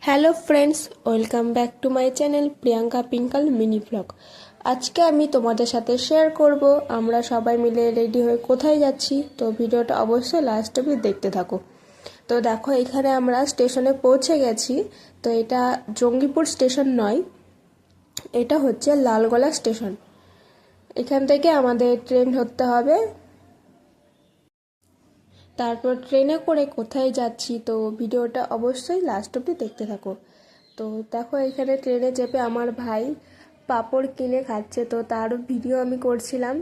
Hello friends, welcome back to my channel Priyanka পিঙ্কল mini blog. আজকে আমি তোমাদের সাথে শেয়ার করব আমরা সবাই মিলে রেডি হয়ে কোথায় যাচ্ছি। তো ভিডিওটা অবশ্যই লাস্ট অবধি দেখতে থাকো। তো দেখো, এখানে আমরা স্টেশনে পৌঁছে গেছি। তো এটা জঙ্গিপুর স্টেশন নয়, এটা হচ্ছে লালগোলা স্টেশন। এখান থেকে আমাদের ট্রেন ধরতে হবে। তারপর ট্রেনে করে কোথায় যাচ্ছি, তো ভিডিওটা অবশ্যই লাস্ট অবধি দেখতে থাকো। তো দেখো, এখানে ট্রেনে চেপে আমার ভাই পাঁপড় কিনে খাচ্ছে, তো তারও ভিডিও আমি করছিলাম।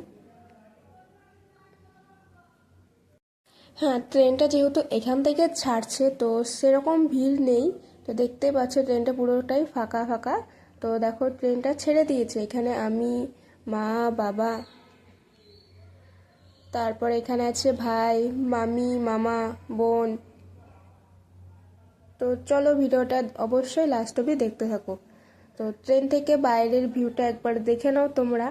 হ্যাঁ, ট্রেনটা যেহেতু এখান থেকে ছাড়ছে তো সেরকম ভিড় নেই। তো দেখতেই পাচ্ছ ট্রেনটা পুরোটাই ফাঁকা ফাঁকা। তো দেখো, ট্রেনটা ছেড়ে দিয়েছে। এখানে আমি, মা, বাবা, তারপর এখানে আছে ভাই, মামি, মামা, বোন। তো চলো, ভিডিওটা অবশ্যই লাস্ট অবধি দেখতে থাকো। তো ট্রেন থেকে বাইরের ভিউটা একবার দেখে নাও তোমরা।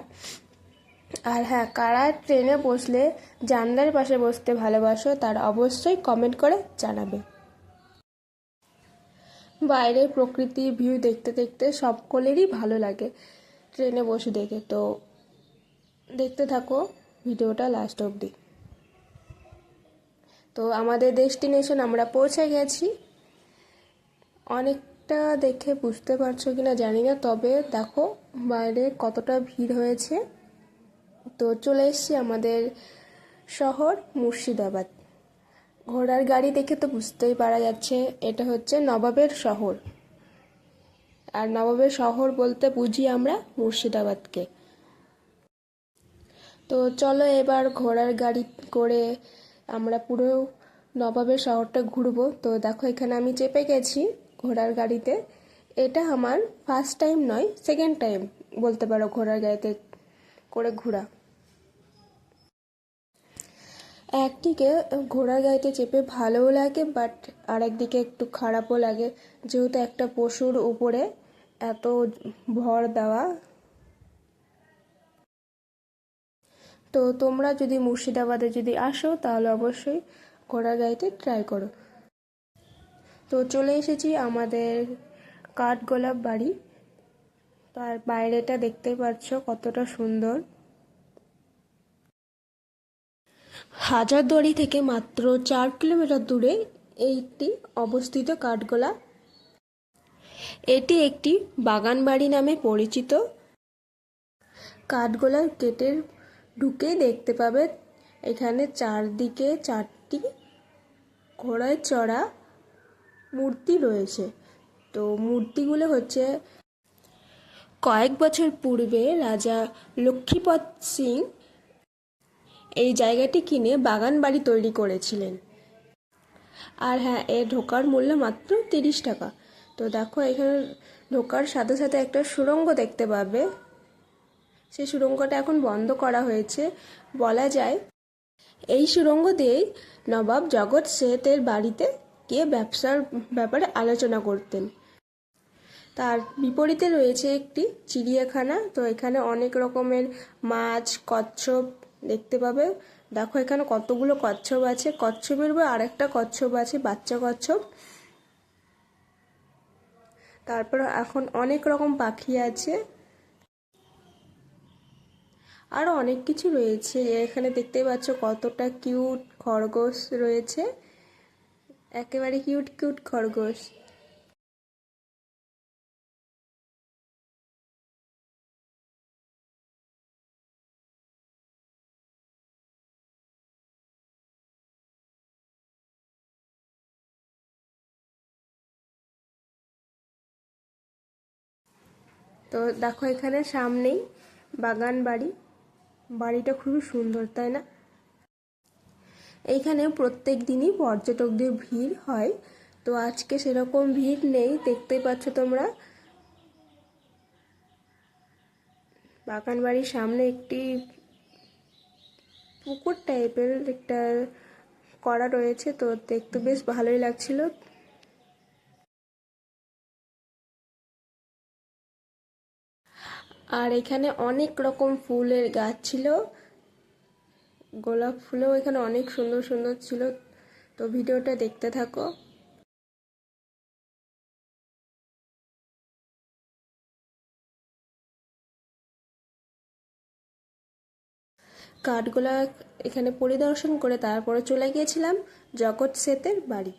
আর হ্যাঁ, কারা ট্রেনে বসলে জানলার পাশে বসতে ভালোবাসো তারা অবশ্যই কমেন্ট করে জানাবে। বাইরের প্রকৃতির ভিউ দেখতে দেখতে সকলেরই ভালো লাগে ট্রেনে বসে দেখে। তো দেখতে থাকো ভিডিওটা লাস্ট অবধি। তো আমাদের ডেস্টিনেশন আমরা পৌঁছে গেছি। অনেকটা দেখে বুঝতে পারছো কিনা জানি না, তবে দেখো বাইরে কতটা ভিড় হয়েছে। তো চলে এসেছি আমাদের শহর মুর্শিদাবাদ। ঘোড়ার গাড়ি দেখে তো বুঝতেই পারা যাচ্ছে এটা হচ্ছে নবাবের শহর। আর নবাবের শহর বলতে বুঝি আমরা মুর্শিদাবাদকে। তো চলো এবার ঘোড়ার গাড়ি করে আমরা পুরো নবাবের শহরটা ঘুরবো। তো দেখো, এখানে আমি চেপে গেছি ঘোড়ার গাড়িতে। এটা আমার ফার্স্ট টাইম নয়, সেকেন্ড টাইম বলতে পারো ঘোড়ার গাড়িতে করে ঘোরা। একদিকে ঘোড়ার গাড়িতে চেপে ভালোও লাগে, বাট আরেকদিকে একটু খারাপও লাগে, যেহেতু একটা পশুর উপরে এত ভর দেওয়া। তো তোমরা যদি মুর্শিদাবাদে যদি আসো তাহলে অবশ্যই ঘোড়ার গাড়িতে ট্রাই করো। তো চলে এসেছি আমাদের কাঠগোলাপ বাড়ি। তার বাইরেটা দেখতেই পাচ্ছ কতটা সুন্দর। হাজারদুয়ারি থেকে মাত্র 4 কিলোমিটার দূরে এইটি অবস্থিত কাঠগোলা। এটি একটি বাগান বাড়ি নামে পরিচিত। কাঠগোলার গেটের ঢুকেই দেখতে পাবে এখানে চারদিকে 4টি ঘোড়ায় চড়া মূর্তি রয়েছে। তো মূর্তিগুলো হচ্ছে কয়েক বছর পূর্বে রাজা লক্ষ্মীপত সিং এই জায়গাটি কিনে বাগান বাড়ি তৈরি করেছিলেন। আর হ্যাঁ, এর ঢোকার মূল্য মাত্র 30 টাকা। তো দেখো, এখানে ঢোকার সাথে সাথে একটা সুড়ঙ্গ দেখতে পাবে। সেই সুড়ঙ্গটা এখন বন্ধ করা হয়েছে। বলা যায় এই সুড়ঙ্গ দিয়েই নবাব জগৎ শেঠের বাড়িতে গিয়ে ব্যবসার ব্যাপারে আলোচনা করতেন। তার বিপরীতে রয়েছে একটি চিড়িয়াখানা। তো এখানে অনেক রকমের মাছ, কচ্ছপ দেখতে পাবে। দেখো, এখানে কতগুলো কচ্ছপ আছে। কচ্ছপের বা আরেকটা কচ্ছপ আছে, বাচ্চা কচ্ছপ। তারপর এখন অনেক রকম পাখি আছে, আরও অনেক কিছু রয়েছে। এখানে দেখতে পাচ্ছ কতটা কিউট খরগোশ রয়েছে, একেবারে কিউট কিউট খরগোশ। তো দেখো, এখানে সামনেই বাগান বাড়ি। বাড়িটা খুবই সুন্দর, তাই না? এইখানে প্রত্যেক দিনই পর্যটকদের ভিড় হয়। তো আজকে সেরকম ভিড় নেই, দেখতেই পাচ্ছ তোমরা। বাগান বাড়ির সামনে একটি পুকুর টাইপের একটা করা রয়েছে, তো দেখতে বেশ ভালোই লাগছিল। আর এখানে অনেক রকম ফুলের গাছ ছিল, গোলাপ ফুলও এখানে অনেক সুন্দর সুন্দর ছিল। তো ভিডিওটা দেখতে থাকো। কাঠগোলা এখানে পরিদর্শন করে তারপরে চলে গিয়েছিলাম জগৎ শেঠের বাড়ি।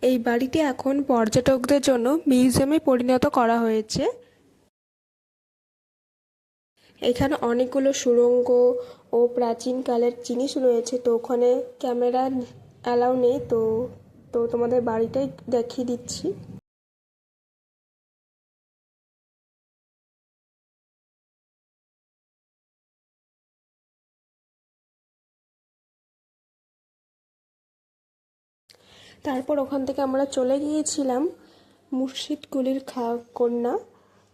এই বাড়িটি এখন পর্যটকদের জন্য মিউজিয়ামে পরিণত করা হয়েছে। এখানে অনেকগুলো সুড়ঙ্গ ও প্রাচীনকালের জিনিস রয়েছে, তো ওখানে ক্যামেরা অ্যালাউ নেই, তো তো তোমাদের বাড়িটাই দেখিয়ে দিচ্ছি। তারপর ওখান থেকে আমরা চলে গিয়েছিলাম মুর্শিদ কুলির কন্যা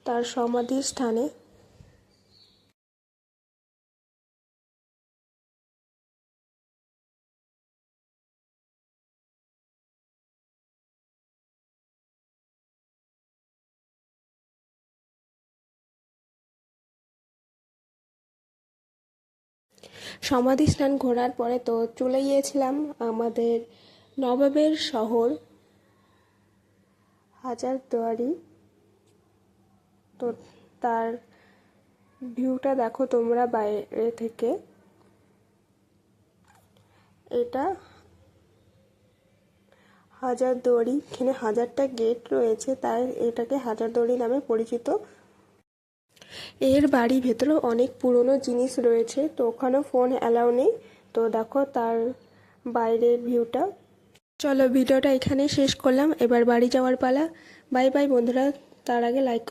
তার সমাধি স্থানে। সমাধি স্নান ঘোরার পরে তো চলে গিয়েছিলাম আমাদের নবাবের শহর হাজারদুয়ারি। তো তার ভিউটা দেখো তোমরা বাইরে থেকে। এটা হাজারদুয়ারি, এখানে 1000টা গেট রয়েছে, তাই এটাকে হাজারদুয়ারি নামে পরিচিত। এর বাড়ি ভেতরেও অনেক পুরনো জিনিস রয়েছে, তো ওখানেও ফোন অ্যালাউ নেই। তো দেখো তার বাইরের ভিউটা। চলো ভিডিওটা এখানেই শেষ করলাম, এবার বাড়ি যাওয়ার পালা। বাই বাই বন্ধুরা, তার আগে লাইক